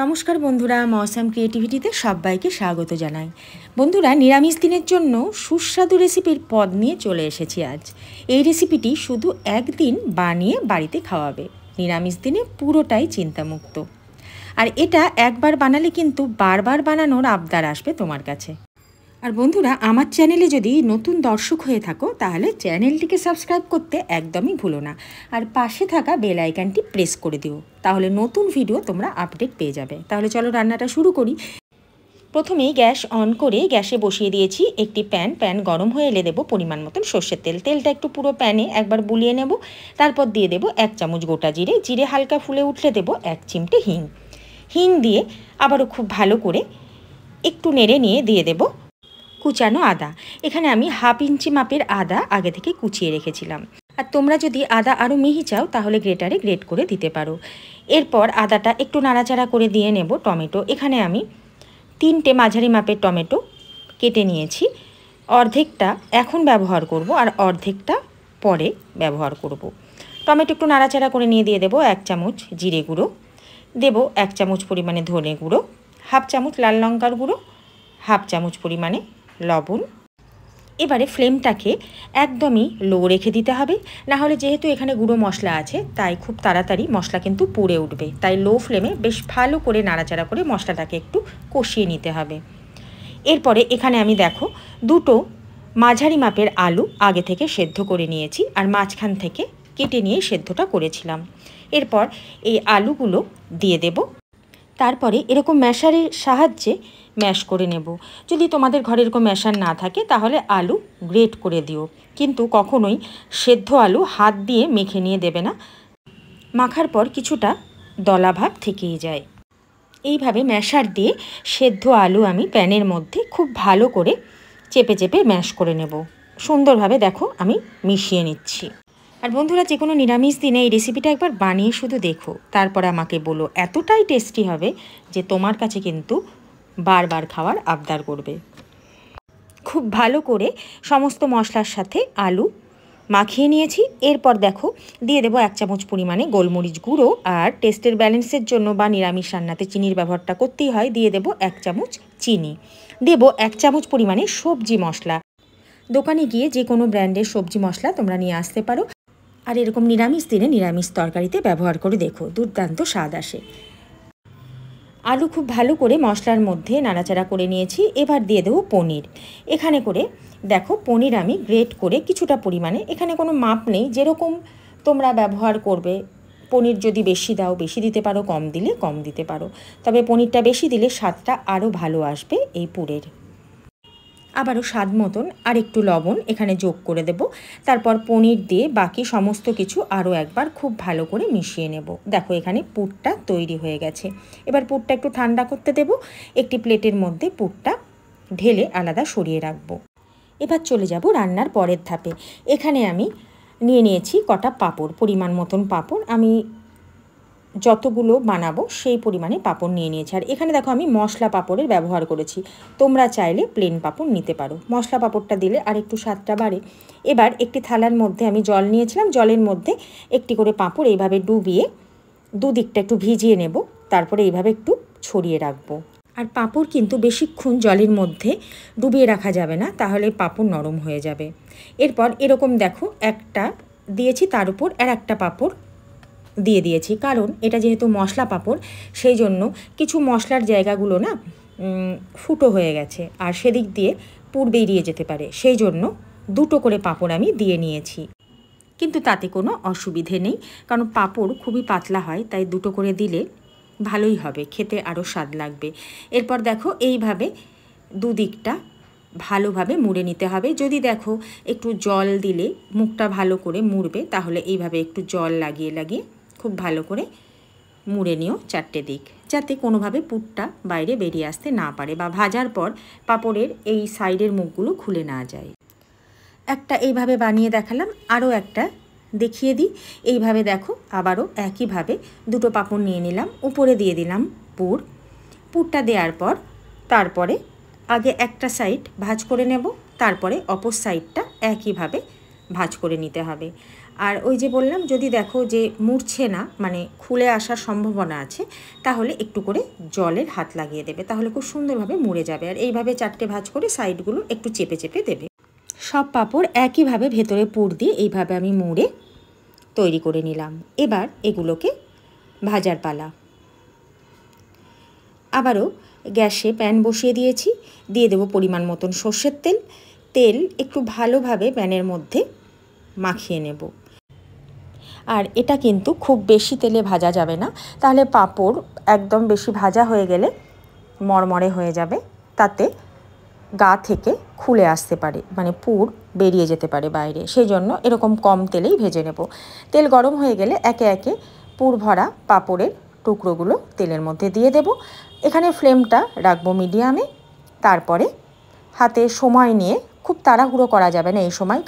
নমস্কার বন্ধুরা, মৌসাম ক্রিয়েটিভিটিতে সবাইকে স্বাগত জানাই। বন্ধুরা, নিরামিষ দিনের জন্য সুস্বাদু রেসিপির পদ নিয়ে চলে এসেছি আজ। এই রেসিপিটি শুধু একদিন বানিয়ে বাড়িতে খাওয়াবে, নিরামিষ দিনে পুরোটাই চিন্তামুক্ত। আর এটা একবার বানালে কিন্তু বারবার বানানোর আবদার আসবে তোমার কাছে। আর বন্ধুরা, আমার চ্যানেলে যদি নতুন দর্শক হয়ে থাকো তাহলে চ্যানেলটিকে সাবস্ক্রাইব করতে একদমই ভুলো না, আর পাশে থাকা বেল আইকনটি প্রেস করে দিও, তাহলে নতুন ভিডিও তোমরা আপডেট পেয়ে যাবে। তাহলে চলো রান্নাটা শুরু করি। প্রথমেই গ্যাস অন করে গ্যাসে বসিয়ে দিয়েছি একটি প্যান গরম হয়ে এলে দেবো পরিমাণ মতন সর্ষের তেল। তেলটা একটু পুরো প্যানে একবার বুলিয়ে নেব। তারপর দিয়ে দেবো 1 চামচ গোটা জিরে। জিরে হালকা ফুলে উঠলে দেবো 1 চিমটে হিং দিয়ে আবারও খুব ভালো করে একটু নেড়ে নিয়ে দিয়ে দেবো কুচানো আদা। এখানে আমি 1/2 ইঞ্চি মাপের আদা আগে থেকে কুচিয়ে রেখেছিলাম। আর তোমরা যদি আদা আরও মিহি চাও তাহলে গ্রেটারে গ্রেট করে দিতে পারো। এরপর আদাটা একটু নাড়াচাড়া করে দিয়ে নেব টমেটো। এখানে আমি 3টে মাঝারি মাপের টমেটো কেটে নিয়েছি। অর্ধেকটা এখন ব্যবহার করব আর অর্ধেকটা পরে ব্যবহার করব। টমেটো একটু নাড়াচাড়া করে নিয়ে দিয়ে দেবো 1 চামচ জিরে গুঁড়ো, দেবো 1 চামচ পরিমাণে ধনে গুঁড়ো, 1/2 চামচ লাল লঙ্কার গুঁড়ো, 1/2 চামচ পরিমাণে লবণ। এবারে ফ্লেমটাকে একদমই লো রেখে দিতে হবে, না হলে যেহেতু এখানে গুঁড়ো মশলা আছে তাই খুব তাড়াতাড়ি মশলা কিন্তু পুড়ে উঠবে। তাই লো ফ্লেমে বেশ ভালো করে নাড়াচাড়া করে মশলাটাকে একটু কষিয়ে নিতে হবে। এরপরে এখানে আমি দেখো 2টো মাঝারি মাপের আলু আগে থেকে সেদ্ধ করে নিয়েছি, আর মাঝখান থেকে কেটে নিয়ে সেদ্ধটা করেছিলাম। এরপর এই আলুগুলো দিয়ে দেব। তারপরে এরকম ম্যাশারের সাহায্যে ম্যাশ করে নেব। যদি তোমাদের ঘরে এরকম ম্যাশার না থাকে তাহলে আলু গ্রেট করে দিও, কিন্তু কখনোই সেদ্ধ আলু হাত দিয়ে মেখে নিয়ে দেবে না, মাখার পর কিছুটা দলাভাব থেকেই যায়। এইভাবে ম্যাশার দিয়ে সেদ্ধ আলু আমি প্যানের মধ্যে খুব ভালো করে চেপে চেপে ম্যাশ করে নেব। সুন্দরভাবে দেখো আমি মিশিয়ে নিচ্ছি। আর বন্ধুরা, যে কোনো নিরামিষ দিনে এই রেসিপিটা একবার বানিয়ে শুধু দেখো, তারপর আমাকে বলো। এতটাই টেস্টি হবে যে তোমার কাছে কিন্তু বারবার খাওয়ার আবদার করবে। খুব ভালো করে সমস্ত মশলার সাথে আলু মাখিয়ে নিয়েছি। এরপর দেখো দিয়ে দেবো 1 চামচ পরিমাণে গোলমরিচ গুঁড়ো, আর টেস্টের ব্যালেন্সের জন্য বা নিরামিষ রান্নাতে চিনির ব্যবহারটা করতেই হয়, দিয়ে দেবো 1 চামচ চিনি। দেবো 1 চামচ পরিমাণে সবজি মশলা। দোকানে গিয়ে যে কোনো ব্র্যান্ডের সবজি মশলা তোমরা নিয়ে আসতে পারো, আর এরকম নিরামিষ দিনে নিরামিষ তরকারিতে ব্যবহার করে দেখো, দুর্দান্ত স্বাদ আসে। আলু খুব ভালো করে মশলার মধ্যে নাড়াচাড়া করে নিয়েছি। এবার দিয়ে দেবো পনির। এখানে করে দেখো পনির আমি গ্রেট করে কিছুটা পরিমাণে, এখানে কোনো মাপ নেই, যেরকম তোমরা ব্যবহার করবে। পনির যদি বেশি দাও বেশি দিতে পারো, কম দিলে কম দিতে পারো, তবে পনিরটা বেশি দিলে স্বাদটা আরও ভালো আসবে এই পুরের। আবারও স্বাদ মতন আর একটু লবণ এখানে যোগ করে দেব। তারপর পনির দিয়ে বাকি সমস্ত কিছু আরও একবার খুব ভালো করে মিশিয়ে নেব। দেখো এখানে পুরটা তৈরি হয়ে গেছে। এবার পুরটা একটু ঠান্ডা করতে দেব। একটি প্লেটের মধ্যে পুরটা ঢেলে আলাদা সরিয়ে রাখবো। এবার চলে যাব রান্নার পরের ধাপে। এখানে আমি নিয়ে নিয়েছি কটা পাঁপড়, পরিমাণ মতন পাঁপড়। আমি যতগুলো বানাবো সেই পরিমাণে পাঁপড় নিয়ে নিয়েছি। আর এখানে দেখো আমি মশলা পাঁপড়ের ব্যবহার করেছি, তোমরা চাইলে প্লেন পাঁপড় নিতে পারো। মশলা পাঁপড়টা দিলে আর একটু স্বাদটা বাড়ে। এবার একটি থালার মধ্যে আমি জল নিয়েছিলাম, জলের মধ্যে একটি করে পাঁপড় এইভাবে ডুবিয়ে দুদিকটা একটু ভিজিয়ে নেব, তারপরে এইভাবে একটু ছড়িয়ে রাখবো। আর পাঁপড় কিন্তু বেশিক্ষণ জলের মধ্যে ডুবিয়ে রাখা যাবে না, তাহলে পাঁপড় নরম হয়ে যাবে। এরপর এরকম দেখো একটা দিয়েছি, তার উপর আর একটা পাঁপড় দিয়ে দিয়েছি, কারণ এটা যেহেতু মশলা পাঁপড় সেই জন্য কিছু মশলার জায়গাগুলো না ফুটো হয়ে গেছে, আর সেদিক দিয়ে পুর বেরিয়ে যেতে পারে, সেই জন্য 2টো করে পাঁপড় আমি দিয়ে নিয়েছি। কিন্তু তাতে কোনো অসুবিধে নেই, কারণ পাঁপড় খুবই পাতলা হয়, তাই 2টো করে দিলে ভালোই হবে, খেতে আরও স্বাদ লাগবে। এরপর দেখো এইভাবে দুদিকটা ভালোভাবে মুড়ে নিতে হবে। যদি দেখো একটু জল দিলে মুখটা ভালো করে মুড়বে, তাহলে এইভাবে একটু জল লাগিয়ে লাগিয়ে খুব ভালো করে মুড়ে নিও 4টে দিক, যাতে কোনোভাবে পুরটা বাইরে বেরিয়ে আসতে না পারে, বা ভাজার পর পাঁপড়ের এই সাইডের মুখগুলো খুলে না যায়। একটা এইভাবে বানিয়ে দেখালাম, আরও একটা দেখিয়ে দিই। এইভাবে দেখো আবারও একইভাবে 2টো পাঁপড় নিয়ে নিলাম, উপরে দিয়ে দিলাম পুরটা দেওয়ার পর তারপরে আগে একটা সাইড ভাজ করে নেব, তারপরে অপর সাইডটা একইভাবে ভাজ করে নিতে হবে। আর ওই যে বললাম, যদি দেখো যে মুড়ছে না, মানে খুলে আসার সম্ভাবনা আছে, তাহলে একটু করে জলের হাত লাগিয়ে দেবে, তাহলে খুব সুন্দরভাবে মুড়ে যাবে। আর এইভাবে 4টে ভাঁজ করে সাইডগুলো একটু চেপে চেপে দেবে। সব পাঁপড় একইভাবে ভেতরে পুর দিয়ে এইভাবে আমি মুড়ে তৈরি করে নিলাম। এবার এগুলোকে ভাজার পালা। আবারও গ্যাসে প্যান বসিয়ে দিয়েছি, দিয়ে দেবো পরিমাণ মতন সর্ষের তেল। তেল একটু ভালোভাবে প্যানের মধ্যে মাখিয়ে নেব। আর এটা কিন্তু খুব বেশি তেলে ভাজা যাবে না, তাহলে পাঁপড় একদম বেশি ভাজা হয়ে গেলে মরমরে হয়ে যাবে, তাতে গা থেকে খুলে আসতে পারে, মানে পুর বেরিয়ে যেতে পারে বাইরে। সেই জন্য এরকম কম তেলেই ভেজে নেব। তেল গরম হয়ে গেলে একে একে পুর ভরা পাঁপড়ের টুকরোগুলো তেলের মধ্যে দিয়ে দেব। এখানে ফ্লেমটা রাখবো মিডিয়ামে। তারপরে হাতে সময় নিয়ে, খুব তাড়াহুড়ো করা যাবে না এই সময়,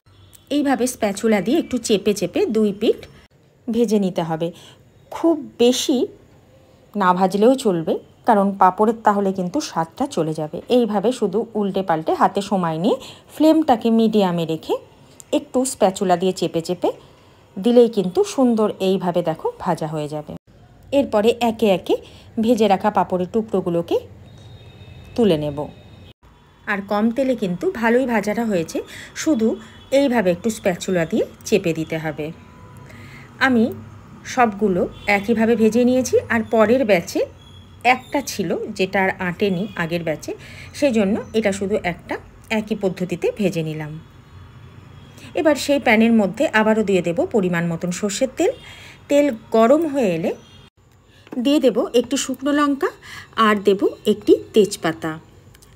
এইভাবে স্প্যাচুলা দিয়ে একটু চেপে চেপে 2 পিঠ ভেজে নিতে হবে। খুব বেশি না ভাজলেও চলবে, কারণ পাঁপড়ের তাহলে কিন্তু স্বাদটা চলে যাবে। এইভাবে শুধু উল্টে পাল্টে হাতে সময় নিয়ে ফ্লেমটাকে মিডিয়ামে রেখে একটু স্প্যাচুলা দিয়ে চেপে চেপে দিলেই কিন্তু সুন্দর এইভাবে দেখো ভাজা হয়ে যাবে। এরপরে একে একে ভেজে রাখা পাঁপড়ের টুকরোগুলোকে তুলে নেব। আর কম তেলে কিন্তু ভালোই ভাজাটা হয়েছে, শুধু এইভাবে একটু স্প্যাচুলা দিয়ে চেপে দিতে হবে। আমি সবগুলো একইভাবে ভেজে নিয়েছি। আর পরের ব্যাচে একটা ছিল যেটা আর আঁটেনি আগের ব্যাচে, সেই জন্য এটা শুধু একটা একই পদ্ধতিতে ভেজে নিলাম। এবার সেই প্যানের মধ্যে আবারও দিয়ে দেব পরিমাণ মতন সর্ষের তেল। তেল গরম হয়ে এলে দিয়ে দেব একটু শুকনো লঙ্কা আর দেব একটি তেজপাতা।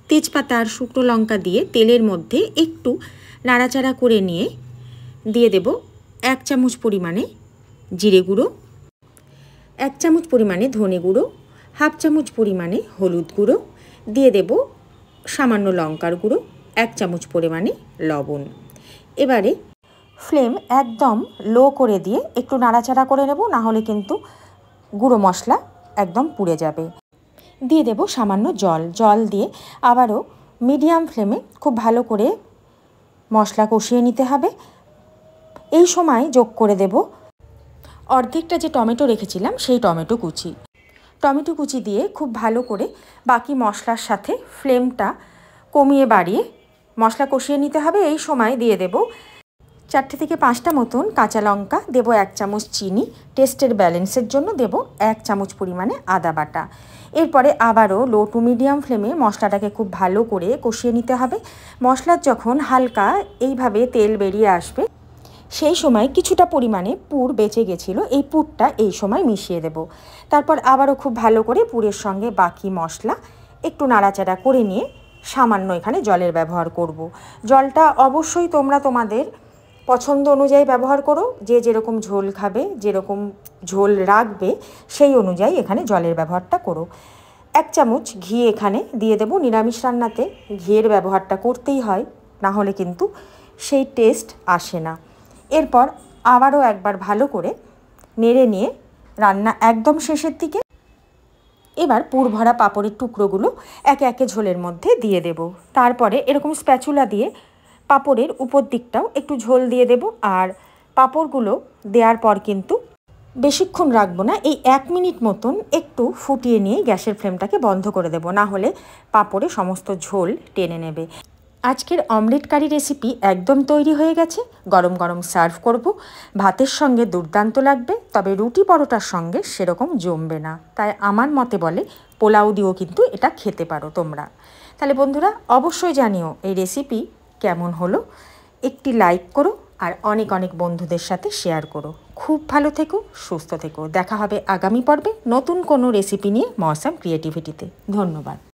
তেজপাতা আর শুকনো লঙ্কা দিয়ে তেলের মধ্যে একটু নাড়াচাড়া করে নিয়ে দিয়ে দেব 1 চামচ পরিমাণে জিরে গুঁড়ো, 1 চামচ পরিমাণে ধনে গুঁড়ো, 1/2 চামচ পরিমাণে হলুদ গুঁড়ো, দিয়ে দেব সামান্য লঙ্কার গুঁড়ো, 1 চামচ পরিমাণে লবণ। এবারে ফ্লেম একদম লো করে দিয়ে একটু নাড়াচাড়া করে নেব, না হলে কিন্তু গুঁড়ো মশলা একদম পুড়ে যাবে। দিয়ে দেব সামান্য জল দিয়ে আবারও মিডিয়াম ফ্লেমে খুব ভালো করে মশলা কষিয়ে নিতে হবে। এই সময় যোগ করে দেব অর্ধেকটা যে টমেটো রেখেছিলাম সেই টমেটো কুচি দিয়ে খুব ভালো করে বাকি মশলার সাথে ফ্লেমটা কমিয়ে বাড়িয়ে মশলা কষিয়ে নিতে হবে। এই সময় দিয়ে দেব 4 থেকে 5টা মতন কাঁচা লঙ্কা, দেব 1 চামচ চিনি, টেস্টের ব্যালেন্সের জন্য দেব 1 চামচ পরিমাণে আদা বাটা। এরপরে আবারও লো টু মিডিয়াম ফ্লেমে মশলাটাকে খুব ভালো করে কষিয়ে নিতে হবে। মশলার যখন হালকা এইভাবে তেল বেরিয়ে আসবে, সেই সময় কিছুটা পরিমাণে পুর বেঁচে গেছিলো, এই পুরটা এই সময় মিশিয়ে দেব। তারপর আবারও খুব ভালো করে পুরের সঙ্গে বাকি মশলা একটু নাড়াচাড়া করে নিয়ে সামান্য এখানে জলের ব্যবহার করব। জলটা অবশ্যই তোমরা তোমাদের পছন্দ অনুযায়ী ব্যবহার করো, যে যেরকম ঝোল খাবে, যেরকম ঝোল রাখবে সেই অনুযায়ী এখানে জলের ব্যবহারটা করো। 1 চামচ ঘি এখানে দিয়ে দেব। নিরামিষ রান্নাতে ঘিয়ের ব্যবহারটা করতেই হয়, না হলে কিন্তু সেই টেস্ট আসে না। এরপর আবারও একবার ভালো করে নেড়ে নিয়ে রান্না একদম শেষের দিকে এবার পুর ভরা পাঁপড়ের টুকরোগুলো একে একে ঝোলের মধ্যে দিয়ে দেব। তারপরে এরকম স্প্যাচুলা দিয়ে পাঁপড়ের উপর দিকটাও একটু ঝোল দিয়ে দেব। আর পাঁপড়গুলো দেওয়ার পর কিন্তু বেশিক্ষণ রাখবো না, এই 1 মিনিট মতন একটু ফুটিয়ে নিয়ে গ্যাসের ফ্লেমটাকে বন্ধ করে দেব, না হলে পাঁপড়ে সমস্ত ঝোল টেনে নেবে। আজকের অমলেট কারি রেসিপি একদম তৈরি হয়ে গেছে। গরম গরম সার্ভ করব। ভাতের সঙ্গে দুর্দান্ত লাগবে, তবে রুটি পরোটার সঙ্গে সেরকম জমবে না। তাই আমার মতে বলে পোলাও দিয়েও কিন্তু এটা খেতে পারো তোমরা। তাহলে বন্ধুরা অবশ্যই জানিও এই রেসিপি কেমন হলো। একটি লাইক করো আর অনেক অনেক বন্ধুদের সাথে শেয়ার করো। খুব ভালো থেকো, সুস্থ থেকো। দেখা হবে আগামী পর্বে নতুন কোনো রেসিপি নিয়ে মৌসাম ক্রিয়েটিভিটিতে। ধন্যবাদ।